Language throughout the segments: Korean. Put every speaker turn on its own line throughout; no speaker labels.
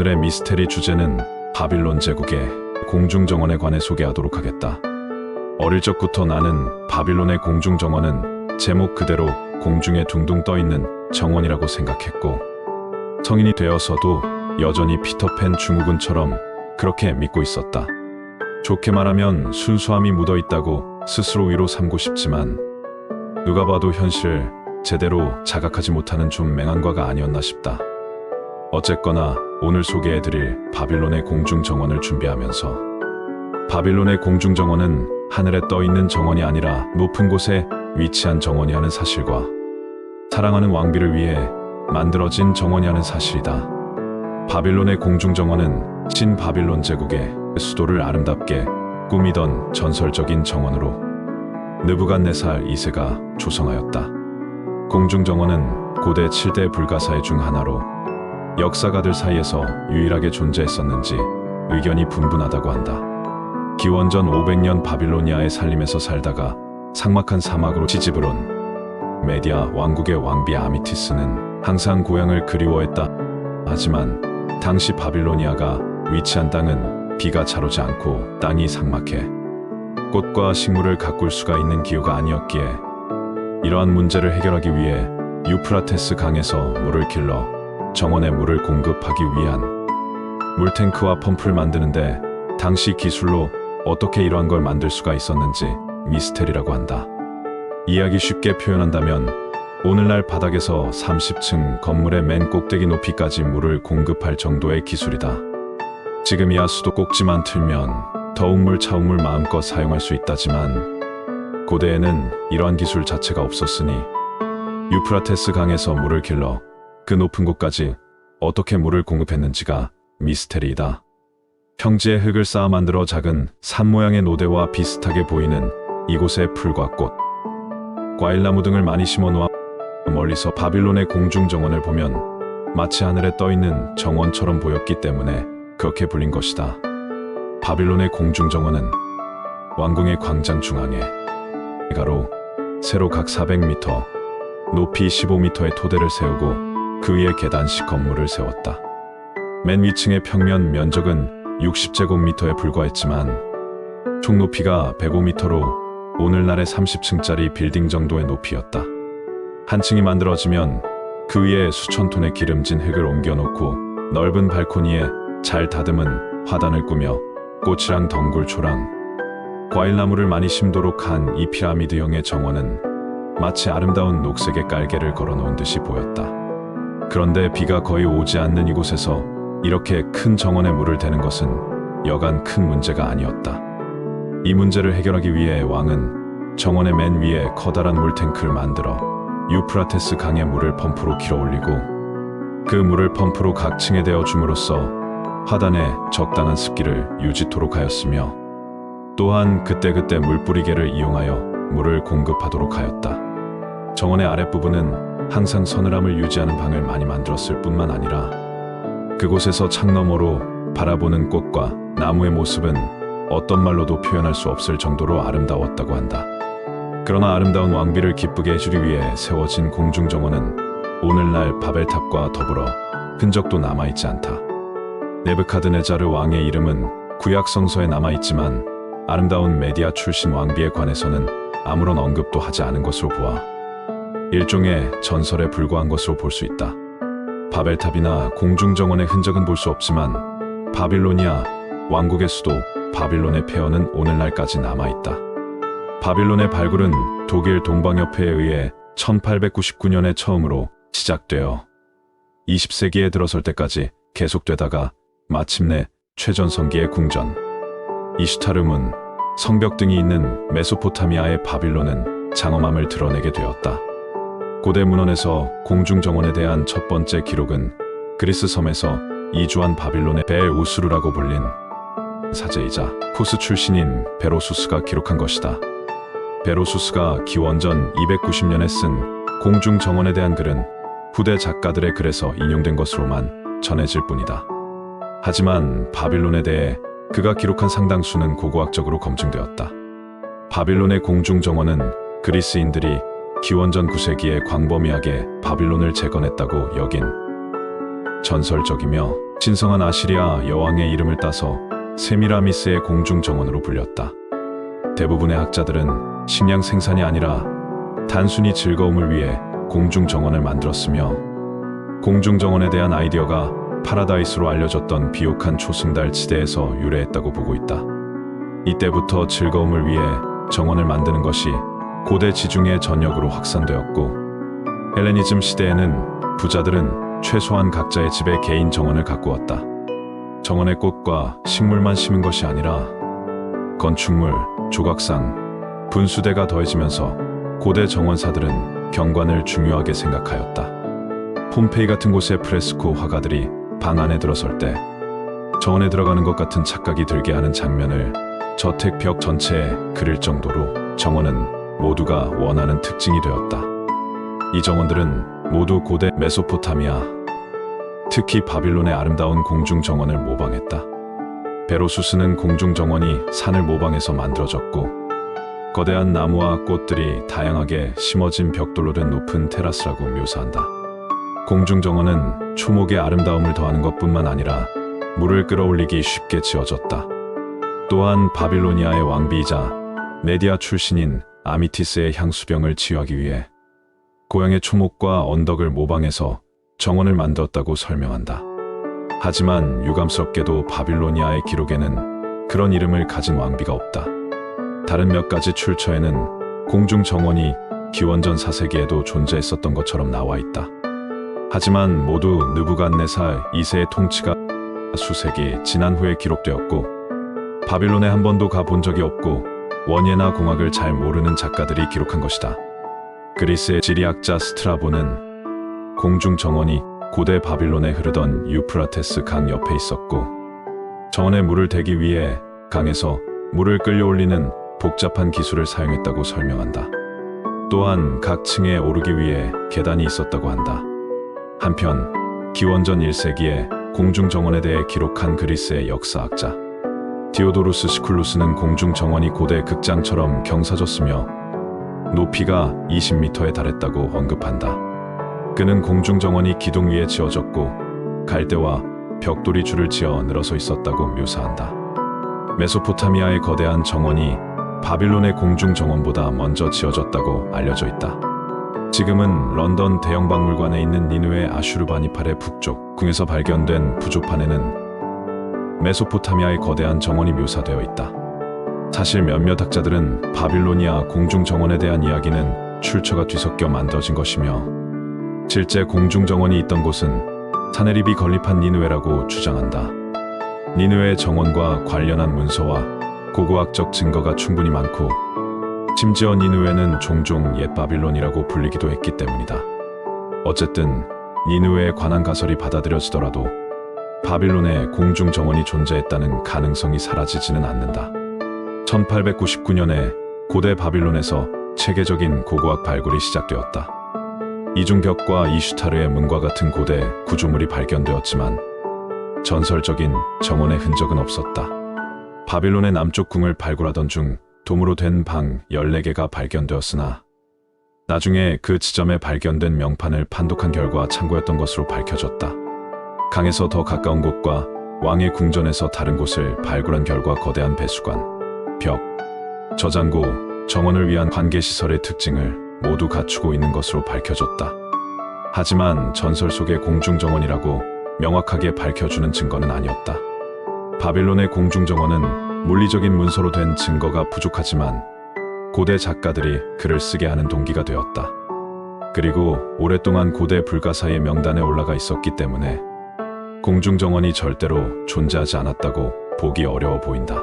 오늘의 미스테리 주제는 바빌론 제국의 공중정원에 관해 소개하도록 하겠다. 어릴 적부터 나는 바빌론의 공중정원은 제목 그대로 공중에 둥둥 떠있는 정원이라고 생각했고, 성인이 되어서도 여전히 피터팬 증후군처럼 그렇게 믿고 있었다. 좋게 말하면 순수함이 묻어있다고 스스로 위로 삼고 싶지만, 누가 봐도 현실을 제대로 자각하지 못하는 좀 맹한과가 아니었나 싶다. 어쨌거나 오늘 소개해드릴 바빌론의 공중정원을 준비하면서, 바빌론의 공중정원은 하늘에 떠있는 정원이 아니라 높은 곳에 위치한 정원이라는 사실과 사랑하는 왕비를 위해 만들어진 정원이라는 사실이다. 바빌론의 공중정원은 신바빌론 제국의 수도를 아름답게 꾸미던 전설적인 정원으로 느부갓네살 2세가 조성하였다. 공중정원은 고대 7대 불가사의 중 하나로 역사가들 사이에서 유일하게 존재했었는지 의견이 분분하다고 한다. 기원전 500년 바빌로니아의 산림에서 살다가 삭막한 사막으로 시집을 온 메디아 왕국의 왕비 아미티스는 항상 고향을 그리워했다. 하지만 당시 바빌로니아가 위치한 땅은 비가 차오르지 않고 땅이 삭막해 꽃과 식물을 가꿀 수가 있는 기후가 아니었기에, 이러한 문제를 해결하기 위해 유프라테스 강에서 물을 길러 정원에 물을 공급하기 위한 물탱크와 펌프를 만드는데, 당시 기술로 어떻게 이러한 걸 만들 수가 있었는지 미스테리라고 한다. 이야기 쉽게 표현한다면, 오늘날 바닥에서 30층 건물의 맨 꼭대기 높이까지 물을 공급할 정도의 기술이다. 지금이야 수도 꼭지만 틀면 더운 물, 차운 물 마음껏 사용할 수 있다지만, 고대에는 이러한 기술 자체가 없었으니 유프라테스 강에서 물을 길러 그 높은 곳까지 어떻게 물을 공급했는지가 미스테리이다. 평지에 흙을 쌓아 만들어 작은 산 모양의 노대와 비슷하게 보이는 이곳에 풀과 꽃, 과일나무 등을 많이 심어 놓아 멀리서 바빌론의 공중정원을 보면 마치 하늘에 떠있는 정원처럼 보였기 때문에 그렇게 불린 것이다. 바빌론의 공중정원은 왕궁의 광장 중앙에 가로, 세로 각 400m, 높이 15m의 토대를 세우고 그 위에 계단식 건물을 세웠다. 맨 위층의 평면 면적은 60제곱미터에 불과했지만 총 높이가 105m로 오늘날의 30층짜리 빌딩 정도의 높이였다. 한 층이 만들어지면 그 위에 수천 톤의 기름진 흙을 옮겨놓고 넓은 발코니에 잘 다듬은 화단을 꾸며 꽃이랑 덩굴초랑 과일나무를 많이 심도록 한 이 피라미드형의 정원은 마치 아름다운 녹색의 깔개를 걸어놓은 듯이 보였다. 그런데 비가 거의 오지 않는 이곳에서 이렇게 큰 정원에 물을 대는 것은 여간 큰 문제가 아니었다. 이 문제를 해결하기 위해 왕은 정원의 맨 위에 커다란 물탱크를 만들어 유프라테스 강의 물을 펌프로 길어올리고, 그 물을 펌프로 각 층에 대어 줌으로써 화단에 적당한 습기를 유지토록 하였으며, 또한 그때그때 물뿌리개를 이용하여 물을 공급하도록 하였다. 정원의 아랫부분은 항상 서늘함을 유지하는 방을 많이 만들었을 뿐만 아니라, 그곳에서 창 너머로 바라보는 꽃과 나무의 모습은 어떤 말로도 표현할 수 없을 정도로 아름다웠다고 한다. 그러나 아름다운 왕비를 기쁘게 해주기 위해 세워진 공중정원은 오늘날 바벨탑과 더불어 흔적도 남아있지 않다. 네부카드네자르 왕의 이름은 구약 성서에 남아있지만 아름다운 메디아 출신 왕비에 관해서는 아무런 언급도 하지 않은 것으로 보아 일종의 전설에 불과한 것으로 볼 수 있다. 바벨탑이나 공중정원의 흔적은 볼 수 없지만 바빌로니아 왕국의 수도 바빌론의 폐허는 오늘날까지 남아있다. 바빌론의 발굴은 독일 동방협회에 의해 1899년에 처음으로 시작되어 20세기에 들어설 때까지 계속되다가 마침내 최전성기의 궁전 이슈타르문, 성벽 등이 있는 메소포타미아의 바빌론은 장엄함을 드러내게 되었다. 고대 문헌에서 공중정원에 대한 첫 번째 기록은 그리스 섬에서 이주한 바빌론의 벨우스루라고 불린 사제이자 코스 출신인 베로수스가 기록한 것이다. 베로수스가 기원전 290년에 쓴 공중정원에 대한 글은 후대 작가들의 글에서 인용된 것으로만 전해질 뿐이다. 하지만 바빌론에 대해 그가 기록한 상당수는 고고학적으로 검증되었다. 바빌론의 공중정원은 그리스인들이 기원전 9세기에 광범위하게 바빌론을 재건했다고 여긴 전설적이며 신성한 아시리아 여왕의 이름을 따서 세미라미스의 공중 정원으로 불렸다. 대부분의 학자들은 식량 생산이 아니라 단순히 즐거움을 위해 공중 정원을 만들었으며, 공중 정원에 대한 아이디어가 파라다이스로 알려졌던 비옥한 초승달 지대에서 유래했다고 보고 있다. 이때부터 즐거움을 위해 정원을 만드는 것이 고대 지중해 전역으로 확산되었고, 헬레니즘 시대에는 부자들은 최소한 각자의 집에 개인 정원을 가꾸었다. 정원에 꽃과 식물만 심은 것이 아니라 건축물, 조각상, 분수대가 더해지면서 고대 정원사들은 경관을 중요하게 생각하였다. 폼페이 같은 곳의 프레스코 화가들이 방 안에 들어설 때 정원에 들어가는 것 같은 착각이 들게 하는 장면을 저택 벽 전체에 그릴 정도로 정원은 모두가 원하는 특징이 되었다. 이 정원들은 모두 고대 메소포타미아, 특히 바빌론의 아름다운 공중 정원을 모방했다. 베로수스는 공중 정원이 산을 모방해서 만들어졌고, 거대한 나무와 꽃들이 다양하게 심어진 벽돌로 된 높은 테라스라고 묘사한다. 공중 정원은 초목의 아름다움을 더하는 것뿐만 아니라 물을 끌어올리기 쉽게 지어졌다. 또한 바빌로니아의 왕비이자 메디아 출신인 아미티스의 향수병을 치유하기 위해 고향의 초목과 언덕을 모방해서 정원을 만들었다고 설명한다. 하지만 유감스럽게도 바빌로니아의 기록에는 그런 이름을 가진 왕비가 없다. 다른 몇 가지 출처에는 공중 정원이 기원전 4세기에도 존재했었던 것처럼 나와 있다. 하지만 모두 느부갓네살 2세의 통치가 수세기 지난 후에 기록되었고, 바빌론에 한 번도 가본 적이 없고 원예나 공학을 잘 모르는 작가들이 기록한 것이다. 그리스의 지리학자 스트라보는 공중 정원이 고대 바빌론에 흐르던 유프라테스 강 옆에 있었고, 정원에 물을 대기 위해 강에서 물을 끌려올리는 복잡한 기술을 사용했다고 설명한다. 또한 각 층에 오르기 위해 계단이 있었다고 한다. 한편 기원전 1세기에 공중 정원에 대해 기록한 그리스의 역사학자 디오도루스 시쿨루스는 공중 정원이 고대 극장처럼 경사졌으며 높이가 20m에 달했다고 언급한다. 그는 공중 정원이 기둥 위에 지어졌고 갈대와 벽돌이 줄을 지어 늘어서 있었다고 묘사한다. 메소포타미아의 거대한 정원이 바빌론의 공중 정원보다 먼저 지어졌다고 알려져 있다. 지금은 런던 대형박물관에 있는 니느웨 아슈르바니팔의 북쪽 궁에서 발견된 부조판에는 메소포타미아의 거대한 정원이 묘사되어 있다. 사실 몇몇 학자들은 바빌로니아 공중 정원에 대한 이야기는 출처가 뒤섞여 만들어진 것이며, 실제 공중 정원이 있던 곳은 사네립이 건립한 니느웨라고 주장한다. 니느웨 정원과 관련한 문서와 고고학적 증거가 충분히 많고, 심지어 니느웨는 종종 옛 바빌론이라고 불리기도 했기 때문이다. 어쨌든 니느웨에 관한 가설이 받아들여지더라도 바빌론에 공중 정원이 존재했다는 가능성이 사라지지는 않는다. 1899년에 고대 바빌론에서 체계적인 고고학 발굴이 시작되었다. 이중벽과 이슈타르의 문과 같은 고대 구조물이 발견되었지만 전설적인 정원의 흔적은 없었다. 바빌론의 남쪽 궁을 발굴하던 중 도무로 된 방 14개가 발견되었으나 나중에 그 지점에 발견된 명판을 판독한 결과 창고였던 것으로 밝혀졌다. 강에서 더 가까운 곳과 왕의 궁전에서 다른 곳을 발굴한 결과 거대한 배수관, 벽, 저장고, 정원을 위한 관계시설의 특징을 모두 갖추고 있는 것으로 밝혀졌다. 하지만 전설 속의 공중정원이라고 명확하게 밝혀주는 증거는 아니었다. 바빌론의 공중정원은 물리적인 문서로 된 증거가 부족하지만 고대 작가들이 글을 쓰게 하는 동기가 되었다. 그리고 오랫동안 고대 불가사의 명단에 올라가 있었기 때문에 공중정원이 절대로 존재하지 않았다고 보기 어려워 보인다.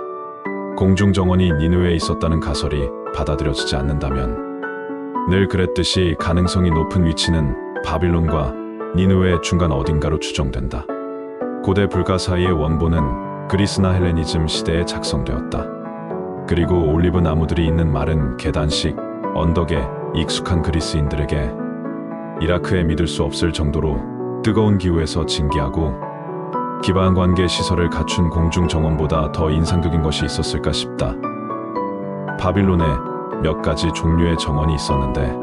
공중정원이 니느웨에 있었다는 가설이 받아들여지지 않는다면 늘 그랬듯이 가능성이 높은 위치는 바빌론과 니느웨의 중간 어딘가로 추정된다. 고대 불가사의의 원본은 그리스나 헬레니즘 시대에 작성되었다. 그리고 올리브 나무들이 있는 마른 계단식 언덕에 익숙한 그리스인들에게 이라크에 믿을 수 없을 정도로 뜨거운 기후에서 진기하고 기반 관계 시설을 갖춘 공중 정원보다 더 인상적인 것이 있었을까 싶다. 바빌론에 몇 가지 종류의 정원이 있었는데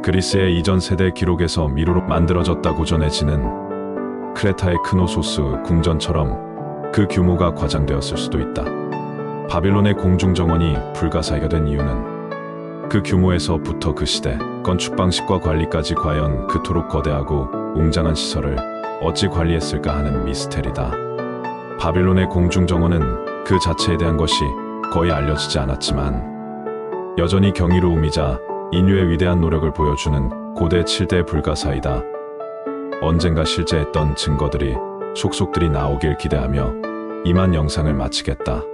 그리스의 이전 세대 기록에서 미로로 만들어졌다고 전해지는 크레타의 크노소스 궁전처럼 그 규모가 과장되었을 수도 있다. 바빌론의 공중정원이 불가사의가 된 이유는 그 규모에서부터 그 시대 건축 방식과 관리까지 과연 그토록 거대하고 웅장한 시설을 어찌 관리했을까 하는 미스테리다. 바빌론의 공중정원은 그 자체에 대한 것이 거의 알려지지 않았지만 여전히 경이로움이자 인류의 위대한 노력을 보여주는 고대 7대 불가사의다. 언젠가 실제했던 증거들이 속속들이 나오길 기대하며 이만 영상을 마치겠다.